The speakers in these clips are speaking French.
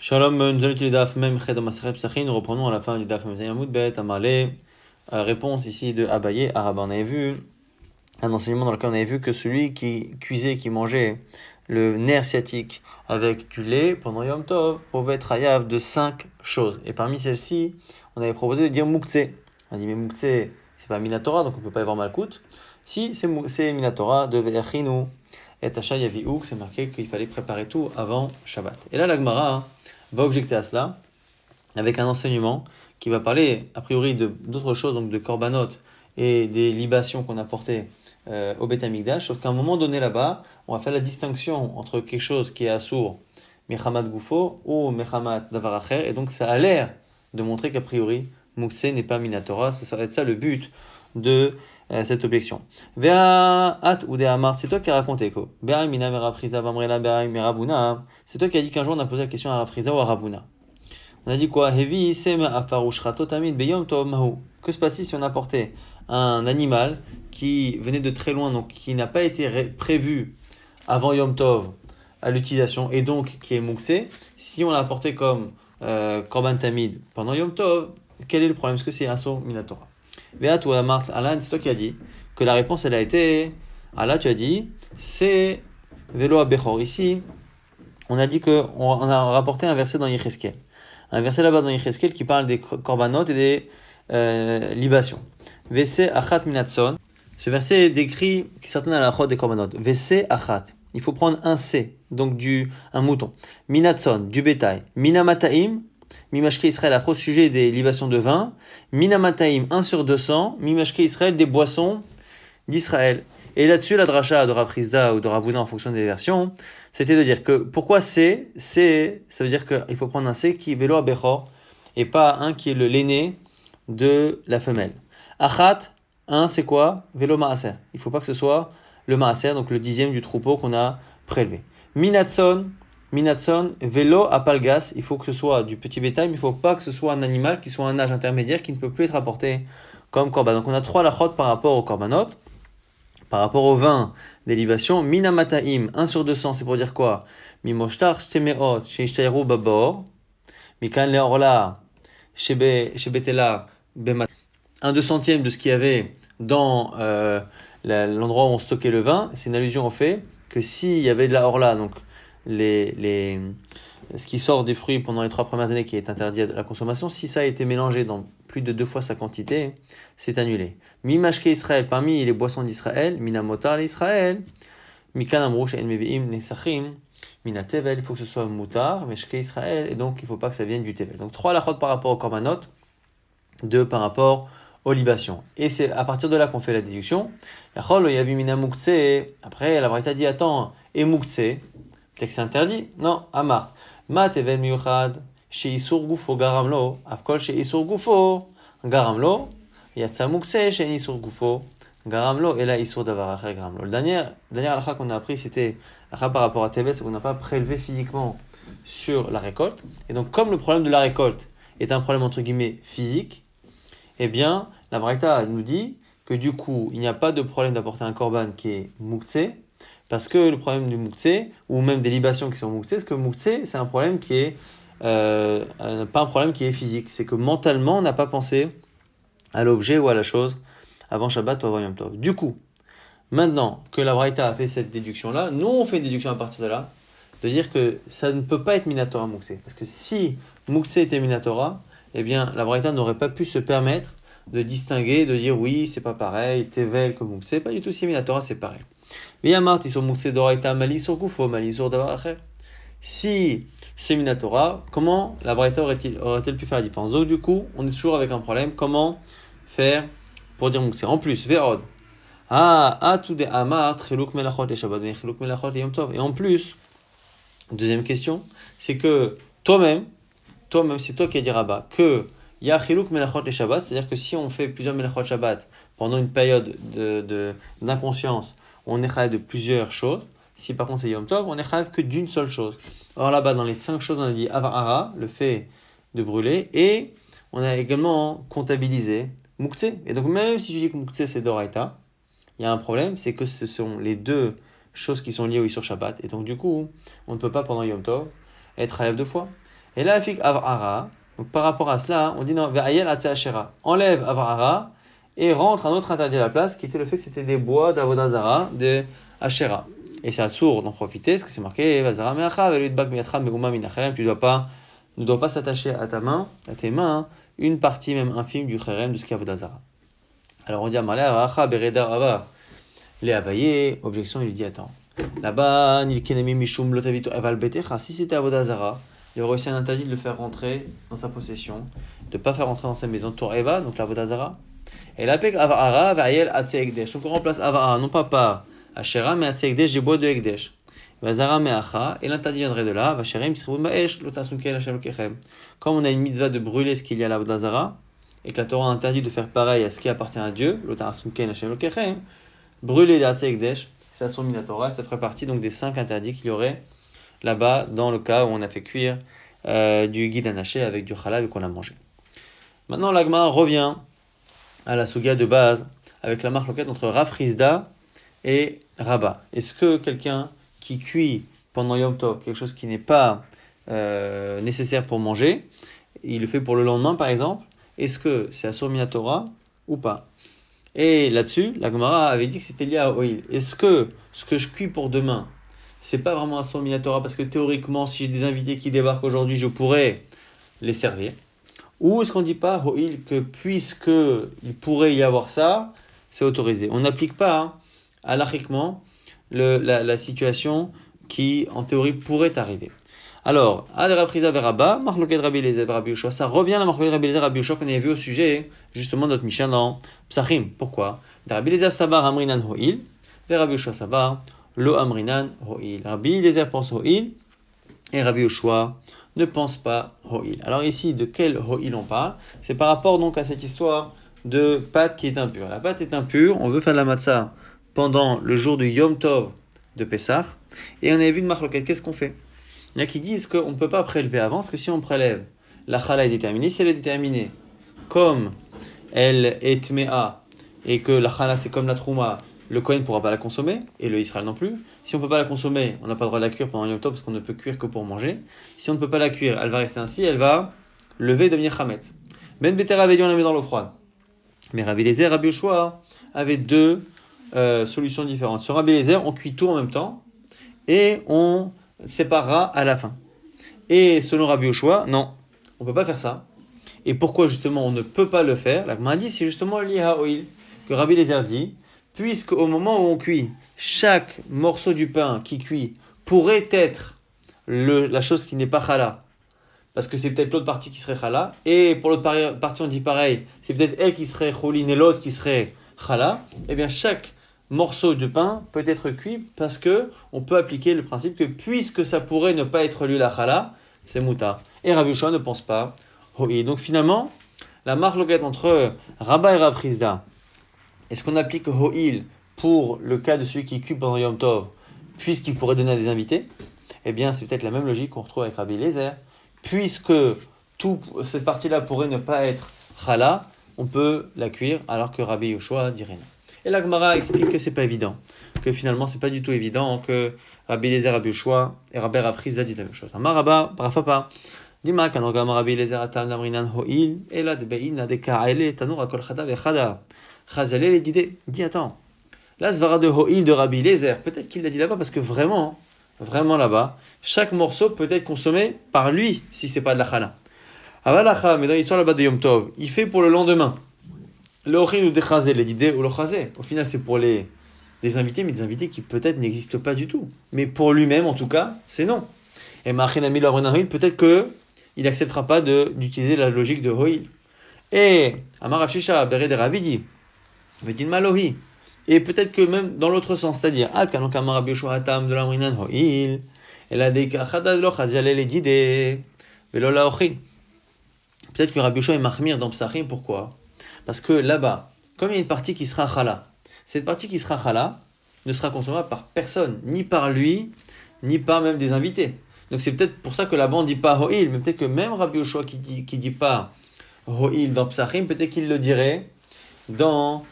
Shalom, nous allons étudier Daf Mem Ched Masechet Psachim. Nous reprenons à la fin du Daf Mem Zayin Amud Bet Amalé. Réponse ici de Abaye, Arabe. On avait vu un enseignement dans lequel on avait vu que celui qui cuisait, qui mangeait le nerf sciatique avec du lait pendant Yom Tov pouvait être hayav de 5 choses. Et parmi celles-ci, on avait proposé de dire Mouktsé. On a dit mais Mouktsé, c'est pas Minatora, donc on peut pas y avoir Malkout. Si, c'est Minatora de Ve'achinu et Tasha Yavi'uk, c'est marqué qu'il fallait préparer tout avant Shabbat. Et là, la Gemara va objecter à cela avec un enseignement qui va parler a priori d'autres choses, donc de korbanot et des libations qu'on apportait au Beth Amikdash, sauf qu'à un moment donné là-bas, on va faire la distinction entre quelque chose qui est assour mechamat gufo ou mechamat davar acher, et donc ça a l'air de montrer qu'a priori Mukse n'est pas minatora. Ça va être ça le but de cette objection. Vea at ou de amar, c'est toi qui as raconté quoi. Be'ay mina merafriza vamrela be'ay meravuna. C'est toi qui as dit qu'un jour on a posé la question à Rafriza ou à Ravuna. On a dit quoi? Hevi isem afarushrato tamid beyom tov mahu. Que se passe-t-il si on apportait un animal qui venait de très loin, donc qui n'a pas été prévu avant Yom Tov à l'utilisation et donc qui est mouxé? Si on l'a apporté comme korban tamid pendant Yom Tov, quel est le problème? Est-ce que c'est un saut minatora? Veat ou Alan, c'est toi qui as dit que la réponse elle a été. Allah, tu as dit c'est velo abechor. Ici, on a dit qu'on a rapporté un verset dans Yecheskel. Un verset là-bas dans Yecheskel qui parle des korbanot et des libations. Vese achat minatson. Ce verset décrit certaines halachot des korbanot. Vese achat. Il faut prendre un C, donc un mouton. Minatson, du bétail. Minamataim, mimashke Israël, après au sujet des libations de vin. Minamataim, 1 sur 200. Mimashke Israël, des boissons d'Israël. Et là-dessus, la dracha de Rav Chizda ou de Ravuna en fonction des versions, c'était de dire que pourquoi C, ça veut dire qu'il faut prendre un C qui est vélo à Bechor et pas un qui est l'aîné de la femelle. Achat, un c'est quoi? Vélo maaser. Il ne faut pas que ce soit le maaser, donc le 10e du troupeau qu'on a prélevé. Minatson, vélo à palgas, il faut que ce soit du petit bétail, mais il ne faut pas que ce soit un animal qui soit un âge intermédiaire qui ne peut plus être apporté comme korban. Donc on a 3 lachot par rapport au korbanot. Par rapport au vin des libations, minamataim, 1 sur 200, c'est pour dire quoi? Mimoshtar shtemeot, sheishtayru babor, mikan leorla, shebetela, bemat. 1/200 de ce qu'il y avait dans l'endroit où on stockait le vin. C'est une allusion au fait que s'il y avait de la orla, donc ce qui sort des fruits pendant les 3 premières années qui est interdit à la consommation, si ça a été mélangé dans plus de 2 fois sa quantité, c'est annulé. Mimashke Israël, parmi les boissons d'Israël, minamotar l'Israël, mikan amrouche en meviim nesachim, minatevel, il faut que ce soit moutar, meshke Israël, et donc il ne faut pas que ça vienne du tevel. Donc 3 lachot par rapport au korbanot, 2 par rapport aux libations. Et c'est à partir de là qu'on fait la déduction. Yachol yavi mina mukse, après la Braïta dit attends, et mukse, peut-être que c'est interdit? Non, amart. Ma tevel miyuchad, chez Isur Gufo Garamlo, Afkol chez Isur Gufo Garamlo, Yatsa Mukse chez Isur Gufo Garamlo, et là Isur Davaracher Garamlo. Le dernier halakha qu'on a appris, c'était halakha par rapport à Tevel, c'est qu'on n'a pas prélevé physiquement sur la récolte. Et donc, comme le problème de la récolte est un problème entre guillemets physique, eh bien, la Braïta nous dit que du coup, il n'y a pas de problème d'apporter un korban qui est Mukse, parce que le problème du Mukse, ou même des libations qui sont Mukse, c'est que Mukse, c'est un problème qui est pas un problème qui est physique, c'est que mentalement on n'a pas pensé à l'objet ou à la chose avant Shabbat ou avant Yom Tov. Du coup, maintenant que la Braïta a fait cette déduction-là, nous on fait une déduction à partir de là, de dire que ça ne peut pas être Minatora Mukse. Parce que si Mukse était Minatora, eh bien la Braïta n'aurait pas pu se permettre de distinguer, de dire oui, c'est pas pareil, Tevel que Mukse, pas du tout, si Minatora c'est pareil. Mais Yamart, ils sont Mukse d'Oraïta, Mali sur Gufo, Mali sur Davaracher. Si c'est Minatora, comment la Braïta aurait-elle pu faire la différence? Donc du coup, on est toujours avec un problème. Comment faire pour dire Mukse? En plus, Ve'od. Tout des Amar, Cheluk Melachot les Shabbat, Cheluk Melachot les Yom Tov. Et en plus, deuxième question, c'est que toi-même, c'est toi qui as dit Rabat, que il y a Cheluk Melachot les Shabbat, c'est-à-dire que si on fait plusieurs Melachot Shabbat pendant une période d'inconscience, on est chayav de plusieurs choses. Si par contre c'est Yom Tov, on est chayav que d'une seule chose. Or là-bas, dans les 5 choses, on a dit Avara, le fait de brûler, et on a également comptabilisé Mukse. Et donc même si tu dis que Mukse c'est Doraita, il y a un problème, c'est que ce sont les 2 choses qui sont liées au Issur Shabbat. Et donc du coup, on ne peut pas pendant Yom Tov être chayav 2 fois. Et là, afik avara. Donc par rapport à cela, on dit non, ve'ayel atzeashera. Enlève avara et rentre un autre interdit à la place, qui était le fait que c'était des bois d'avodazara, de Ashera. Et c'est assourd d'en profiter, parce que c'est marqué Vazara me'acha ve'lutbak me'atra me'uma minachem. Tu ne dois pas s'attacher à tes mains, une partie même infime du kherem de ce qui est avodazara. Alors on dit à Marlé Aracha bereda ava les abayé. Objection, il lui dit attends. Là-bas, nilkenemi mishum lotavito eval betecha. Si c'était avodazara, il y aurait aussi un interdit de le faire rentrer dans sa possession, de ne pas faire rentrer dans sa maison Tor Eva, donc l'avodazara. Et la pek avara va'ayel atse ekdesh. Donc on remplace avara non pas par Ashera, mais atse ekdesh, j'ai bois de ekdesh. Vazara me'acha, et l'interdit viendrait de là. Vacherem tisrivun ba'esh lotasunkel hashem lokechem. Comme on a une mitzvah de brûler ce qu'il y a à l'avodazara, et que la Torah interdit de faire pareil à ce qui appartient à Dieu, lotasunkel hashem lokechem, brûler des atse ekdesh, ça son minatora, ça ferait partie donc des 5 interdits qu'il y aurait là-bas dans le cas où on a fait cuire du guide anaché avec du halal et qu'on a mangé. Maintenant l'agma revient à la sugia de base avec la marque loquette entre Rav Rizda et Rabat. Est-ce que quelqu'un qui cuit pendant Yom Tov quelque chose qui n'est pas nécessaire pour manger, il le fait pour le lendemain par exemple, est-ce que c'est Asur Minatora ou pas? Et là-dessus, la Gemara avait dit que c'était lié à Oil. Est-ce que ce que je cuis pour demain, c'est pas vraiment Asur Minatora parce que théoriquement, si j'ai des invités qui débarquent aujourd'hui, je pourrais les servir? Ou est-ce qu'on ne dit pas, Ho'il, que puisque il pourrait y avoir ça, c'est autorisé? On n'applique pas halachiquement la situation qui, en théorie, pourrait arriver. Alors, Ad Rav Rizda Veraba, Marloket Rabbi Eliezer Rabbi Yoshua, ça revient à la Marloket Rabbi Eliezer Rabbi Yoshua qu'on avait vu au sujet, justement, de notre Mishnah dans Psachim. Pourquoi? Rabbi Eliezer Sabar Amrinan Ho'il, Rabbi Yoshua Sabar Lo Amrinan Ho'il. Rabbi Eliezer pense Ho'il, et Rabbi Yoshua ne pense pas Ho'il. Alors ici, de quel Ho'il on parle? C'est par rapport donc à cette histoire de pâte qui est impure. La pâte est impure, on veut faire de la matzah pendant le jour du Yom Tov de Pessah, et on avait vu de Marloket, qu'est-ce qu'on fait? Il y en a qui disent qu'on ne peut pas prélever avant, parce que si on prélève, la chala est déterminée. Si elle est déterminée comme elle est tméa, et que la chala c'est comme la trouma, le Kohen ne pourra pas la consommer, et le Israël non plus. Si on ne peut pas la consommer, on n'a pas le droit de la cuire pendant Yom Tov, parce qu'on ne peut cuire que pour manger. Si on ne peut pas la cuire, elle va rester ainsi, elle va lever et devenir chametz. Ben Betera avait dit on la met dans l'eau froide. Mais Rabbi Eliezer, Rabbi Yoshua avaient deux solutions différentes. Sur Rabbi Eliezer, on cuit tout en même temps, et on séparera à la fin. Et selon Rabbi Yoshua, non, on ne peut pas faire ça. Et pourquoi justement on ne peut pas le faire? La Gemara dit c'est justement lié à Oil, que Rabbi Eliezer dit, puisque au moment où on cuit, chaque morceau du pain qui cuit pourrait être la chose qui n'est pas chala, parce que c'est peut-être l'autre partie qui serait chala, et pour l'autre partie on dit pareil, c'est peut-être elle qui serait choline et l'autre qui serait chala, et bien chaque morceau de pain peut être cuit parce que on peut appliquer le principe que puisque ça pourrait ne pas être lui la chala, c'est mouta. Et Rabbi Yoshua ne pense pas. Et donc finalement, la marloquette entre Rabba et Rav Rizda, est-ce qu'on applique Ho'il pour le cas de celui qui cuit pendant Yom Tov, puisqu'il pourrait donner à des invités? Eh bien, c'est peut-être la même logique qu'on retrouve avec Rabbi Eliezer. Puisque toute cette partie-là pourrait ne pas être chala, on peut la cuire alors que Rabbi Yoshua dirait non. Et la Gemara explique que c'est pas évident, que finalement c'est pas du tout évident que Rabbi Eliezer, Rabbi Yoshua et Rabbi Rav Rizda disent la même chose. Maraba, brafapa. Dima kanogam Rabbi Eliezer atam namrinan ho'il ela debeina de ka'ele tanur akol chada vechada. Chazalel et dit attends. Là, svara de ho'il de Rabbi Eliezer, peut-être qu'il l'a dit là-bas parce que vraiment là-bas, chaque morceau peut être consommé par lui si c'est pas de la chala. Avalacha, mais dans l'histoire là-bas de Yom Tov, il fait pour le lendemain. Le ochin ou dechazé, les idées ou le chazé. Au final, c'est pour des invités, mais des invités qui peut-être n'existent pas du tout. Mais pour lui-même, en tout cas, c'est non. Et Machinami Lorenahil, peut-être qu'il n'acceptera pas d'utiliser la logique de Hoïl. Et Amarav Shisha, Beret de Ravidi, Vedin Malohi. Et peut-être que même dans l'autre sens, c'est-à-dire, Kanok Amarav Yoshua Hatam de la Mrinan Hoïl, et la Deka Chadad lo Chazale les Didé, Velola Ochin. Peut-être que Rabbi Yoshua est Mahmir dans Psachim, pourquoi? Parce que là-bas, comme il y a une partie qui sera chala, cette partie qui sera chala ne sera consommable par personne, ni par lui, ni par même des invités. Donc c'est peut-être pour ça que là-bas on ne dit pas Ho'il, mais peut-être que même Rabbi Yoshua qui dit pas Ho'il dans Psachim, peut-être qu'il le dirait dans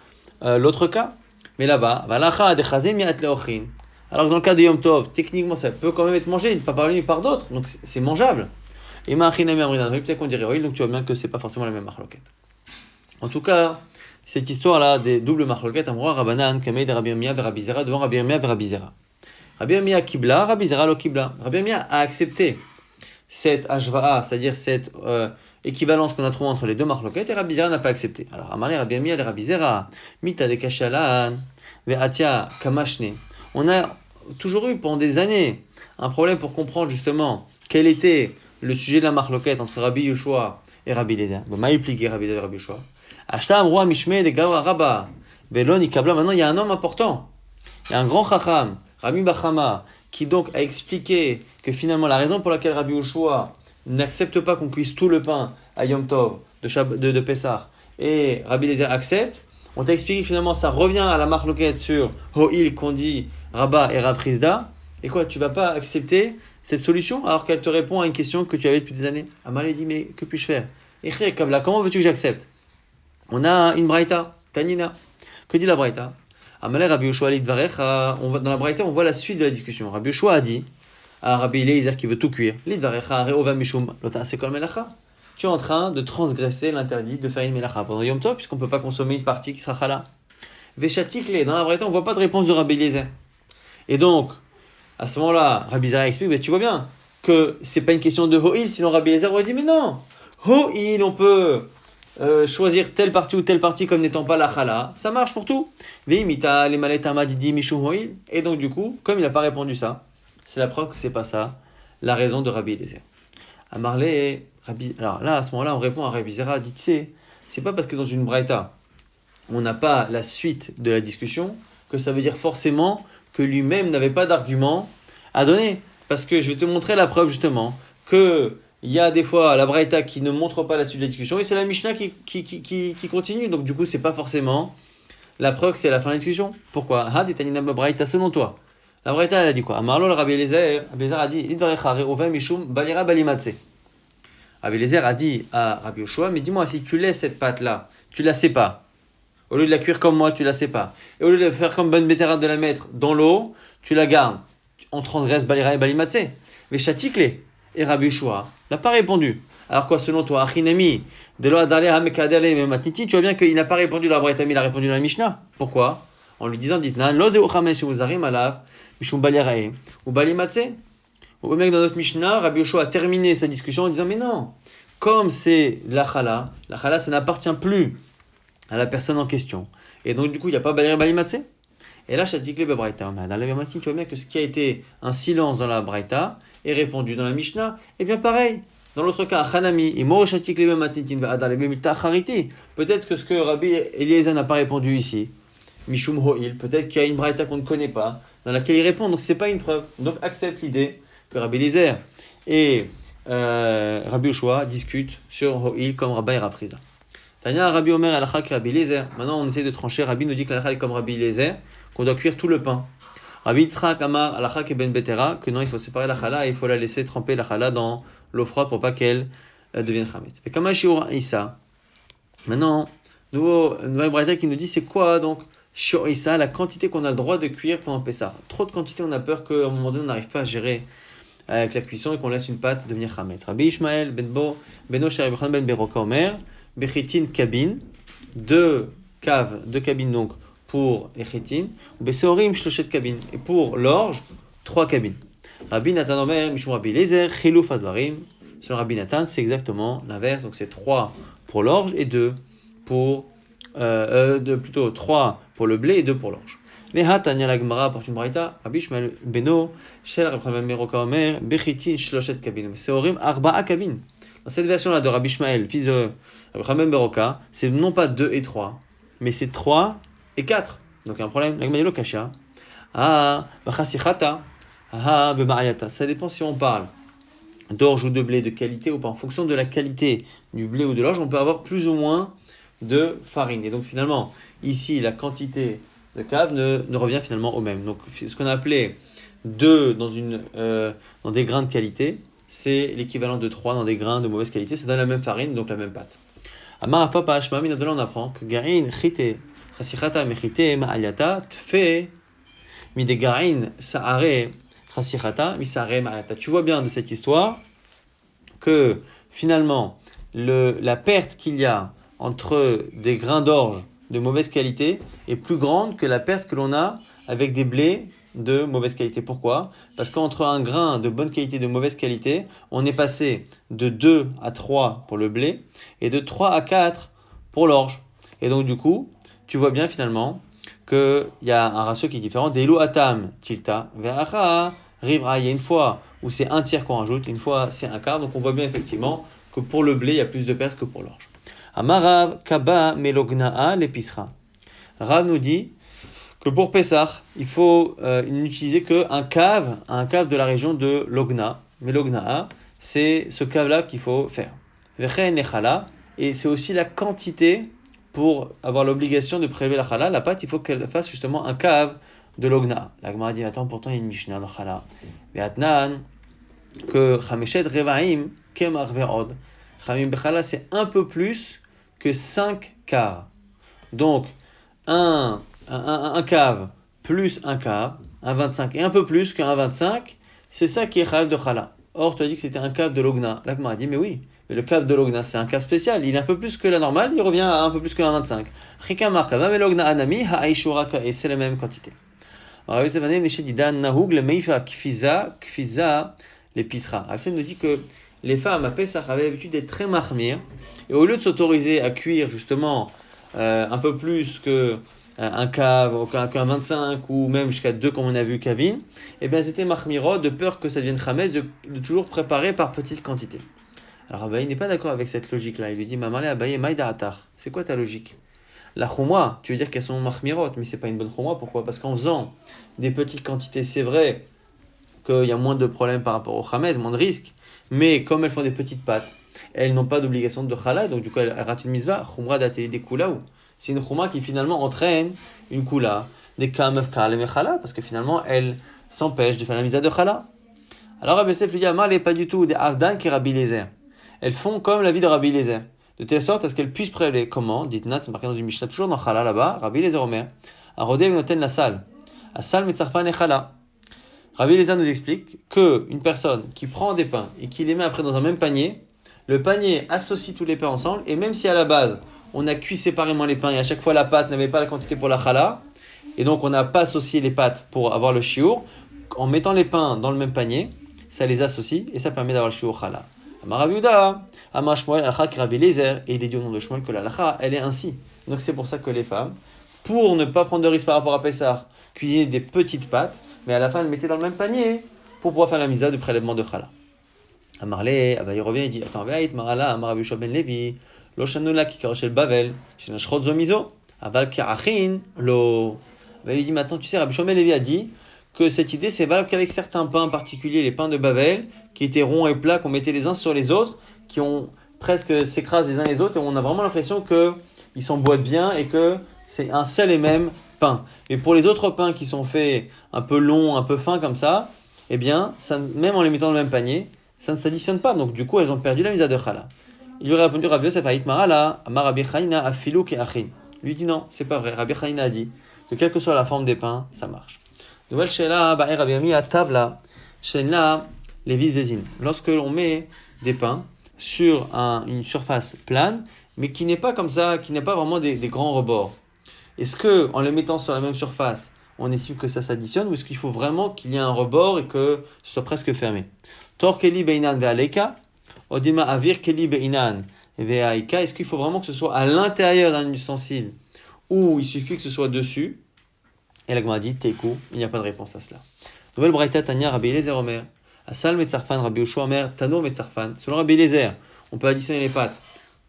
l'autre cas. Mais là-bas, Valacha adechazé mi'at le'ochin. Alors que dans le cas de Yom Tov, techniquement ça peut quand même être mangé, pas par lui, ni par d'autres, donc c'est mangeable. Et ma'achinami amrinan, peut-être qu'on dirait oil, donc tu vois bien que c'est pas forcément la même marloquette. En tout cas, cette histoire-là des doubles marloquettes, Amroa Rabanan, Kamei de Rabbi Yirmiyah et Rabbi Zera devant Rabbi Yirmiyah et Rabbi Zera. Rabbi Yirmiyah kibla, Rabbi Zera lo kibla. Rabbi Yirmiyah a accepté cette ashva'a, c'est-à-dire cette équivalence qu'on a trouvée entre les deux marloquettes, et Rabbi Zera n'a pas accepté. Alors, Amalé Rabbi Yirmiyah et Rabbi Zera, Mita de Kashalan, Ve'atia Kamashne. On a toujours eu pendant des années un problème pour comprendre justement quel était le sujet de la marloquette entre Rabbi Yoshua et Rabbi Eliezer. Maïpliqué Rabbi Eliezer et Rabbi Yoshua. Ashtam roi Mishme de Galwa Rabba. Belon Kabla. Maintenant, il y a un homme important. Il y a un grand chacham, Rabbi Bachama, qui donc a expliqué que finalement la raison pour laquelle Rabbi Yoshua n'accepte pas qu'on cuise tout le pain à Yom Tov de Pessah et Rabbi Eliezer accepte. On t'a expliqué que finalement ça revient à la marloquette sur Ho'il qu'on dit Rabba et Rav Chizda. Et quoi, tu vas pas accepter cette solution alors qu'elle te répond à une question que tu avais depuis des années? Amalé dit, mais que puis-je faire? Echre Kabla, comment veux-tu que j'accepte? On a une braïta, Tanina. Que dit la braïta? Amalé Rabbi Yoshua lidvarecha. Dans la braïta, on voit la suite de la discussion. Rabbi Yoshua a dit à Rabbi Eliezer qui veut tout cuire, lidvarecha re'ova mishum lota sekol melacha. Tu es en train de transgresser l'interdit de faire une melacha pendant Yom Tov, puisqu'on ne peut pas consommer une partie qui sera chala. Veshatikle, dans la braïta, on ne voit pas de réponse de Rabbi Eliezer. Et donc, à ce moment-là, Rabbi Zera explique, mais tu vois bien que c'est pas une question de Ho'il, sinon Rabbi Eliezer aurait dit, mais non, Ho'il, on peut choisir telle partie ou telle partie comme n'étant pas la chala, ça marche pour tout. Veimita, les maletama didi mishum Ho'il. Et donc, du coup, comme il n'a pas répondu ça, c'est la preuve que c'est pas ça, la raison de Rabbi Eliezer. À Marley, alors là, à ce moment-là, on répond à Rabbi Zera, dit, tu sais, c'est pas parce que dans une braïta, on n'a pas la suite de la discussion, que ça veut dire forcément que lui-même n'avait pas d'argument à donner. Parce que je vais te montrer la preuve justement qu'il y a des fois la braïta qui ne montre pas la suite de la discussion et c'est la Mishnah qui continue. Donc du coup, c'est pas forcément la preuve que c'est la fin de la discussion. Pourquoi? Had et Tanina braïta selon toi. La braïta elle a dit quoi? Amarlo le Rabbi Eliezer a dit Idvarecha re'ova mishum balira balimatse. Rabbi Eliezer a dit à Rabbi Yoshua, mais dis-moi, si tu laisses cette pâte-là, tu la sais pas. Au lieu de la cuire comme moi, tu la sais pas. Et au lieu de faire comme Ben Betera de la mettre dans l'eau, tu la gardes. On transgresse Balira et Balimatse. Mais Chatikle et Rabbi Yoshua n'a pas répondu. Alors quoi, selon toi, Achinami, Delo Adale Hamekadale Mematiti, tu vois bien qu'il n'a pas répondu dans la Braïta, il a répondu dans la Mishnah. Pourquoi? En lui disant, dites, Nan, Loze Uchamesh Uzarim Alav, Mishum Balirae, ou Balimatse. Au mec, dans notre Mishnah, Rabbi Yoshua a terminé sa discussion en disant, mais non, comme c'est la chala, ça n'appartient plus à la personne en question. Et donc, du coup, il n'y a pas Balira Balimatse. Et là, Chatikle Bebraïta. Mais dans la Bermatin, tu vois bien que ce qui a été un silence dans la Braïta est répondu dans la Mishnah. Et bien pareil, dans l'autre cas, Hanami, Imo Chatikle Bematitin va Adale Bemilta Chariti. Peut-être que ce que Rabbi Eliezer n'a pas répondu ici, Mishum Ho'il, peut-être qu'il y a une Braïta qu'on ne connaît pas, dans laquelle il répond. Donc, c'est pas une preuve. Donc, accepte l'idée que Rabbi Eliezer et Rabbi Yoshua discutent sur Ho'il comme Rabbi et Rapriza. Tanya Rabbi Omer al Rabbi Eliezer. Maintenant, on essaie de trancher. Rabbi nous dit que la est comme Rabbi Eliezer, qu'on doit cuire tout le pain. Rabbi Yitzchak Amar al et Ben Betera, que non, il faut séparer la chala et il faut la laisser tremper la chala dans l'eau froide pour pas qu'elle devienne chametz. Mais comme Shiur Issa. Maintenant, nouvelle braïta qui nous dit c'est quoi donc Shiur Issa, la quantité qu'on a le droit de cuire pendant Pessah. Trop de quantité, on a peur qu'à un moment donné, on n'arrive pas à gérer avec la cuisson et qu'on laisse une pâte devenir chametz. Rabbi Ishmael Beno Sherib Ben Beroka Omer. Bechitin cabine, deux cabines donc pour les chitin, ou beseorim shloshet cabines, et pour l'orge, 3 cabines. Rabbi Natan Omer, Mishum Rabbi Eliezer, chiluf advarim. Selon Rabbi Natan, c'est exactement l'inverse, donc c'est 3 pour l'orge et 2 pour, plutôt 3 pour le blé et 2 pour l'orge. Mais Hatanya la Gemara porte une braïta, Rabbi Ishmael Beno, Shel Rabbi Meroka Omer, Bechitin shloshet cabines, beseorim arba'a cabines. Dans cette version-là de Rabbi Ishmael, fils de Rabbi Beroka, c'est non pas 2 et 3, mais c'est 3 et 4. Donc il y a un problème. L'agmayelo kasha. Bachasichata. Bema'ayata. Ça dépend si on parle d'orge ou de blé de qualité ou pas. En fonction de la qualité du blé ou de l'orge, on peut avoir plus ou moins de farine. Et donc finalement, ici, la quantité de cave ne revient finalement au même. Donc ce qu'on a appelé 2 dans des grains de qualité, c'est l'équivalent de 3 dans des grains de mauvaise qualité. Ça donne la même farine, donc la même pâte. Amar papa shmami de là on apprend que garin chite chasichata mechite ma'aliata tfe mi de garin saare chasichata mi saare ma'aliata. Tu vois bien de cette histoire que finalement, la perte qu'il y a entre des grains d'orge de mauvaise qualité est plus grande que la perte que l'on a avec des blés de mauvaise qualité. Pourquoi? Parce qu'entre un grain de bonne qualité et de mauvaise qualité, on est passé de 2 à 3 pour le blé et de 3 à 4 pour l'orge. Et donc du coup, tu vois bien finalement qu'il y a un ratio qui est différent. Delu atam tilta ve'acha ribra. Il y a une fois où c'est un tiers qu'on rajoute, une fois c'est un quart. Donc on voit bien effectivement que pour le blé, il y a plus de pertes que pour l'orge. Amarav kaba melogna'a lepisra. Rav nous dit que pour Pessah, il faut n'utiliser qu'un cave de la région de Logna. Mais Logna'a, c'est ce cave-là qu'il faut faire. Vechen lechala, et c'est aussi la quantité pour avoir l'obligation de prélever la chala. La pâte, il faut qu'elle fasse justement un cave de Logna'a. La Gemara dit, attends, pourtant il y a une Mishnah dans chala. Ve'atnan, que chameshet revaim kemar ve'od. Chamim bechala, c'est un peu plus que 5 quarts. Donc, un cave plus un quart, un 25 et un peu plus qu'un 25, c'est ça qui est chalal de chala. Or, tu as dit que c'était un cave de Logna. Là, on a dit, mais oui, mais le cave de Logna, c'est un cave spécial. Il est un peu plus que la normale, il revient à un peu plus qu'un 25. Chika marka, va Logna anami, ha'aishuraka, et c'est la même quantité. Alors, Yosef Hanan, Neshe Didan, Nahug, le Meifa, Kfiza, les Pisra. Alfred nous dit que les femmes à Pessah avaient l'habitude d'être très mahmir, et au lieu de s'autoriser à cuire justement un peu plus que un cave, qu'un 25 ou même jusqu'à 2 comme on a vu Kavin, eh bien c'était mahmiro de peur que ça devienne chametz, de toujours préparer par petite quantité. Alors Abaye n'est pas d'accord avec cette logique-là. Il lui dit, Maman, Abaye, maïda atar. C'est quoi ta logique? La chouma, tu veux dire qu'elles sont mahmirotes, mais c'est pas une bonne chouma. Pourquoi? Parce qu'en faisant des petites quantités, c'est vrai qu'il y a moins de problèmes par rapport au chametz, moins de risques, mais comme elles font des petites pâtes, elles n'ont pas d'obligation de chala, donc du coup elles ratent une misva, chumra daté des koulaou. C'est une chouma qui finalement entraîne une koula, des kamev kalem et chala, parce que finalement elles s'empêchent de faire la misa de chala. Alors Rabbi Yosef lui dit, Amar, pas du tout des avdan qui Rabbi Lézer. Elles font comme la vie de Rabbi Lézer, de telle sorte à ce qu'elles puissent prélever. Comment? Dites-nous, c'est marqué dans une Mishnah, toujours dans chala là-bas, Rabbi Lézer Omer, Arodé noten la salle, à salle metzarfan et chala. Rabbi Lézer nous explique qu'une personne qui prend des pains et qui les met après dans un même panier, le panier associe tous les pains ensemble, et même si à la base, on a cuit séparément les pains, et à chaque fois la pâte n'avait pas la quantité pour la chala, et donc on n'a pas associé les pâtes pour avoir le chiour, en mettant les pains dans le même panier, ça les associe, et ça permet d'avoir le chiour chala. Amar Rabbi Yehuda, Amar Shmuel, Alcha ki Rabbi Lézer, et il est dit au nom de Shmuel que la halakha, elle est ainsi. Donc c'est pour ça que les femmes, pour ne pas prendre de risque par rapport à Pessah, cuisiner des petites pâtes, mais à la fin, elles mettaient dans le même panier pour pouvoir faire la misa de prélèvement de chala. Amarle, il revient, il dit, attends, veit, marala, Amar Rabbi Yoshua ben Levi, lo shanula ki karoshel bavel, shenashrot zomizo, aval ki achin, lo. Il dit, maintenant, tu sais, Rabbi Yoshua ben Levi a dit que cette idée, c'est valable qu'avec certains pains particuliers, les pains de Bavel, qui étaient ronds et plats, qu'on mettait les uns sur les autres, qui ont presque s'écrasent les uns les autres, et on a vraiment l'impression qu'ils s'emboîtent bien et que c'est un seul et même pain. Mais pour les autres pains qui sont faits un peu longs, un peu fins comme ça, eh bien, ça, même en les mettant dans le même panier, ça ne s'additionne pas. Donc du coup, elles ont perdu la misa de chala. Il lui a répondu, Rav Yosef Haït Marala, Amar Rabbi Chanina Afilou ke Achin. Lui dit non, c'est pas vrai. Rabbi Chanina a dit que quelle que soit la forme des pains, ça marche. Nouvelle Sheila, Ba'er Rabbi Ami à Tavla, Sheila, les vis-vezines. Lorsque l'on met des pains sur une surface plane, mais qui n'est pas comme ça, qui n'est pas vraiment des grands rebords. Est-ce que, en les mettant sur la même surface, on estime que ça s'additionne, ou est-ce qu'il faut vraiment qu'il y ait un rebord et que ce soit presque fermé? Tor keli beinan ve'aleika, odima avir keli beinan ve'aika. Est-ce qu'il faut vraiment que ce soit à l'intérieur d'un ustensile, ou il suffit que ce soit dessus? Et la Gemara dit, Teikou, il n'y a pas de réponse à cela. Nouvelle braïta Tanya, Rabbi Eliezer Omer, Asal Metzarfan, Rabbi Yoshua Omer, Tano Metzarfan. Selon Rabbi Eliezer, on peut additionner les pâtes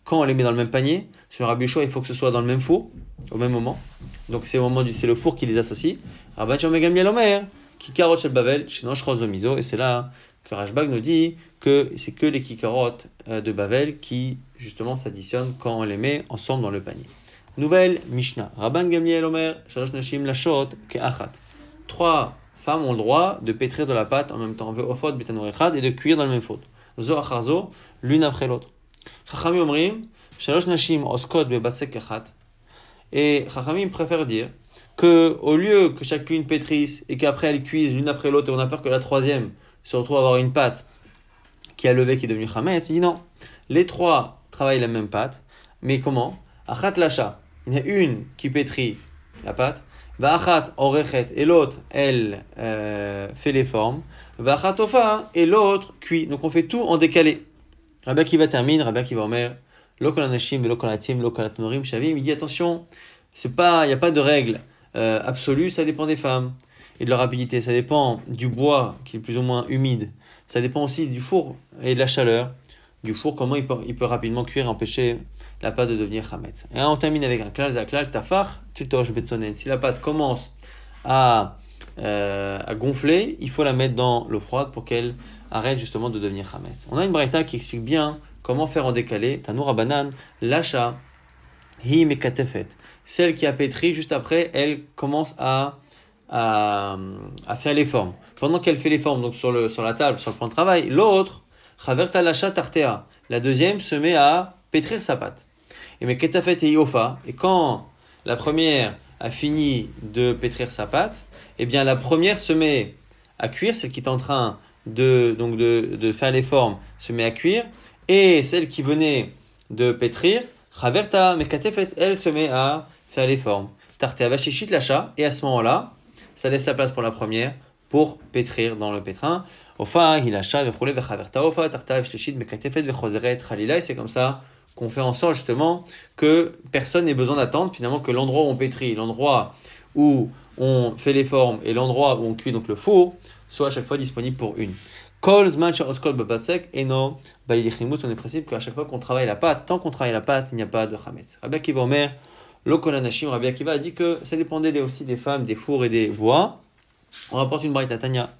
quand on les met dans le même panier. Selon Rabbi Yoshua, il faut que ce soit dans le même four, au même moment. Donc c'est c'est le four qui les associe. Rabbi Shimon ben Gamliel Omer, Kikarot Shel Bavel, Shenosh Rozomizo, et c'est là que Rashbag nous dit que c'est que les kikarot de Bavel qui justement s'additionnent quand on les met ensemble dans le panier. Nouvelle Mishnah. Rabban Gamliel Omer, Shalosh Nashim Lashot Ke'achat. 3 femmes ont le droit de pétrir de la pâte en même temps, Ve'ofot Betanur Echad, et de cuire dans le même four. Zo achar zo, l'une après l'autre. Chachamim Omrim, Shalosh Nashim Oskot Bebatsek Ke'achat. Et Chachamim préfère dire que au lieu que chacune pétrisse et qu'après elle cuise l'une après l'autre, et on a peur que la troisième se retrouve à avoir une pâte qui a levé, qui est devenu chametz. Il dit non, les trois travaillent la même pâte, mais comment? Achat lacha, il y en a une qui pétrit la pâte, va'achat orechet, et l'autre, elle fait les formes, va'achat ofa, et l'autre cuit. Donc on fait tout en décalé. Rabbi Akiva termine, Rabbi Akiva Omer, lo kol anashim velo kol atim velo kol atnorim shavim. Il dit attention, il n'y a pas de règle absolue, ça dépend des femmes et de leur rapidité. Ça dépend du bois qui est plus ou moins humide. Ça dépend aussi du four et de la chaleur du four, comment il peut rapidement cuire et empêcher la pâte de devenir chametz. Et on termine avec un klal, zaklal, tafar, tiltosh betsonen. Si la pâte commence à gonfler, il faut la mettre dans l'eau froide pour qu'elle arrête justement de devenir chametz. On a une braïta qui explique bien comment faire en décalé. Tanoura banan, l'achat, hi mekatefet. Celle qui a pétri, juste après, elle commence à faire les formes. Pendant qu'elle fait les formes, donc sur la table, sur le plan de travail, l'autre, chaverta l'achat tartea, la deuxième se met à pétrir sa pâte. Et mekatefet et iofa, et quand la première a fini de pétrir sa pâte, eh bien la première se met à cuire, celle qui est en train de faire les formes se met à cuire, et celle qui venait de pétrir, chaverta mekatefet, elle se met à faire les formes. Tartea vachishit l'achat, et à ce moment-là, ça laisse la place pour la première pour pétrir dans le pétrin. Ofa, hilacha, vechule, vechaverta, ofa, tartea vachishit mekatefet, vechoseret, chalila, et c'est comme ça qu'on fait en sorte justement que personne n'ait besoin d'attendre finalement que l'endroit où on pétrit, l'endroit où on fait les formes et l'endroit où on cuit donc le four soit à chaque fois disponible pour une. Kol zman she'oskol babatsek eno bayidichimut, on est principe qu'à chaque fois qu'on travaille la pâte, tant qu'on travaille la pâte, il n'y a pas de chametz. Rabbi Akiva Omer, lo kol anashim, Rabbi Akiva a dit que ça dépendait aussi des femmes, des fours et des bois. On rapporte une braïta Tanya.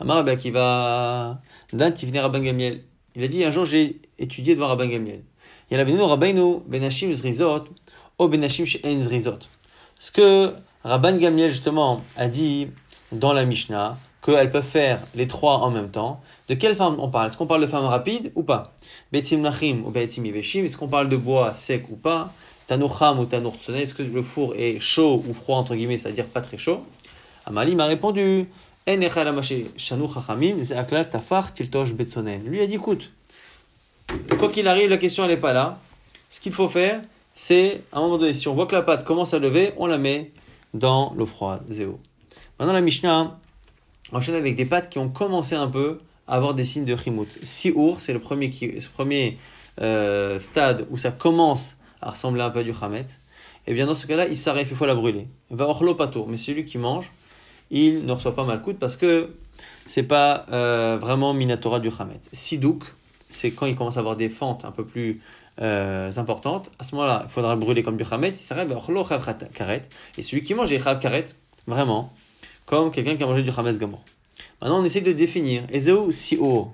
Amar Rabbi Akiva dan tivne Rabban Gamliel. Il a dit un jour j'ai étudié devant Rabban Gamliel. Il a venu Rabbeinu benashim zrizot ou benashim she'en zrizot. Ce que Rabban Gamliel justement a dit dans la Mishnah, qu'elles peuvent faire les trois en même temps. De quelle femme on parle? Est-ce qu'on parle de femmes rapides ou pas? Betzim nachim ou betzim yeveshim? Est-ce qu'on parle de bois sec ou pas? Tanour cham ou tanour tsoné? Est-ce que le four est chaud ou froid entre guillemets, c'est-à-dire pas très chaud? Amali m'a répondu en echad amaché shanu chachamim ze aklal tafar tiltosh betsonen. Lui a dit écoute, quoi qu'il arrive, la question elle n'est pas là. Ce qu'il faut faire, c'est à un moment donné, si on voit que la pâte commence à lever, on la met dans l'eau froide. Zéo. Maintenant la Mishnah enchaîne avec des pâtes qui ont commencé un peu à avoir des signes de chimout. Siour, c'est le premier stade où ça commence à ressembler un peu à du chametz. Et bien dans ce cas-là, il s'arrête, il faut la brûler. Va orlo pato, mais celui qui mange, il ne reçoit pas malkout parce que c'est pas vraiment minatora du chametz. Sidouk, c'est quand il commence à avoir des fentes un peu plus importantes. À ce moment-là, il faudra le brûler comme du chametz. Il s'arrête, va orlo chav karet. Et celui qui mange est chav karet, vraiment, comme quelqu'un qui a mangé du chametz gamor. Maintenant, on essaie de définir. Ezeu si'or,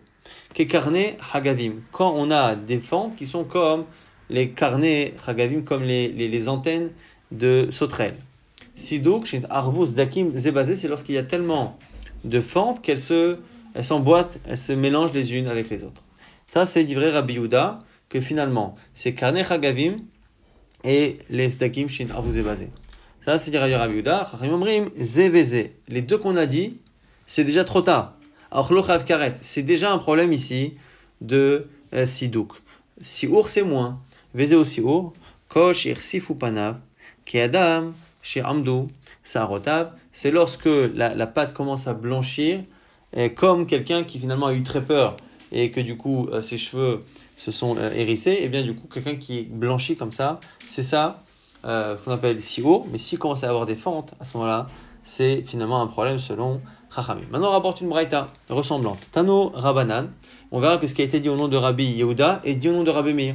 kekarne hagavim. Quand on a des fentes qui sont comme les carnets hagavim, comme les antennes de sauterelles. Sidouk, chez arvus dakim zebazé, c'est lorsqu'il y a tellement de fentes qu'elles s'emboîtent, elles se mélangent les unes avec les autres. Ça, c'est d'ivré Rabbi Yehuda, que finalement, c'est carnet hagavim et les dakim chez arvus zebazé. Ça, c'est dire Rabbi Yehuda, les deux qu'on a dit, c'est déjà trop tard. Alors, l'ochav karet, c'est déjà un problème ici de sidouk. Siour, c'est moins. Veze au siour, kosh irsif ou panav, ki adam, chez amdou, sarotav, c'est lorsque la pâte commence à blanchir, comme quelqu'un qui finalement a eu très peur et que du coup ses cheveux se sont hérissés, et bien du coup quelqu'un qui blanchit comme ça, c'est ça. Ce qu'on appelle siour, mais s'il commence à avoir des fentes, à ce moment-là, c'est finalement un problème selon Chachamim. Maintenant, on rapporte une braïta ressemblante. Tano Rabanan, on verra que ce qui a été dit au nom de Rabbi Yehuda est dit au nom de Rabbi Meir.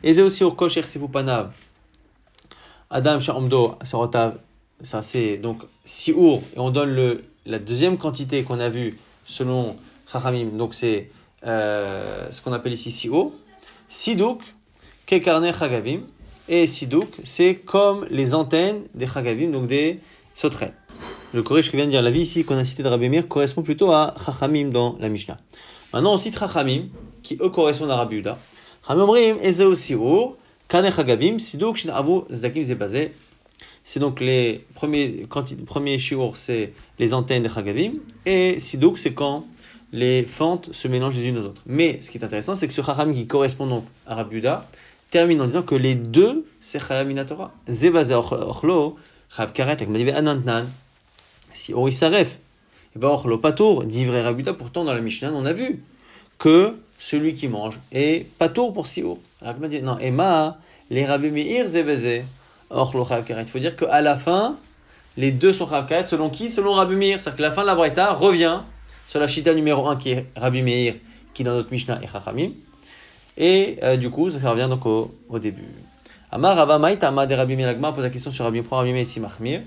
Eze aussi au kosh ersifu panav, Adam sha'omdo sorotav, ça c'est donc siour, et on donne la deuxième quantité qu'on a vue selon Chachamim, donc c'est ce qu'on appelle ici siour. Sidouk, kekarne chagavim. Et sidouk, c'est comme les antennes des chagavim, donc des sauterelles. Je corrige ce que vient de dire. La vie ici qu'on a cité de Rabbi Meir correspond plutôt à chachamim dans la Mishnah. Maintenant, on cite chachamim, qui eux correspondent à Rabbi Yehuda. Chachamim omrim, ezeu siur, kane chagavim, sidouk, shin avu, zdakim zebazé. C'est donc les premiers shiur, c'est les antennes des chagavim. Et sidouk, c'est quand les fentes se mélangent les unes aux autres. Mais ce qui est intéressant, c'est que ce Chacham qui correspond donc à Rabbi Yehuda termine en disant que les deux, c'est Chayav Minatora. Zevaze Ochlo, Chayav Karet, avec Madivé Anantnan. Si Orisaref, et ben Ochlo Patour, dit vrai Rabbi Yehuda, pourtant dans la Mishnah, on a vu que celui qui mange est Patour pour Siour. Rabbi Yehuda dit non, Emma, les Rabbi Meir Zevaze, Ochlo Chayav Karet. Il faut dire qu'à la fin, les deux sont Chayav Karet, selon qui? Selon Rabbi Meir. C'est-à-dire que la fin de la Braïta revient sur la Shita numéro 1 qui est Rabbi Meir, qui dans notre Mishnah est Chachamim. Et du coup, ça revient donc au début. Amar Rava Maïta Amar de Rabbi Meir Agmar pose la question sur Rabbi Meir Etzi Machmir.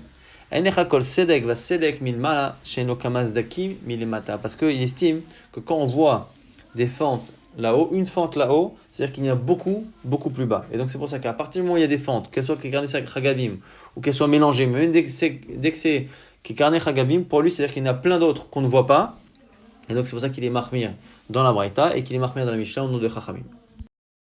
Enecha kol sedek va sedek milmala sheno kamas dakim milemata. Parce qu'il estime que quand on voit des fentes là-haut, une fente là-haut, c'est-à-dire qu'il y a beaucoup, beaucoup plus bas. Et donc c'est pour ça qu'à partir du moment où il y a des fentes, qu'elles soient Kekarne Chagabim ou qu'elles soient mélangées, mais même dès que c'est Kekarne Chagabim, pour lui, c'est-à-dire qu'il y en a plein d'autres qu'on ne voit pas. Et donc c'est pour ça qu'il est Mahmir dans la Braïta et qu'il est Mahmir dans la Mishnah au nom de Chachamim.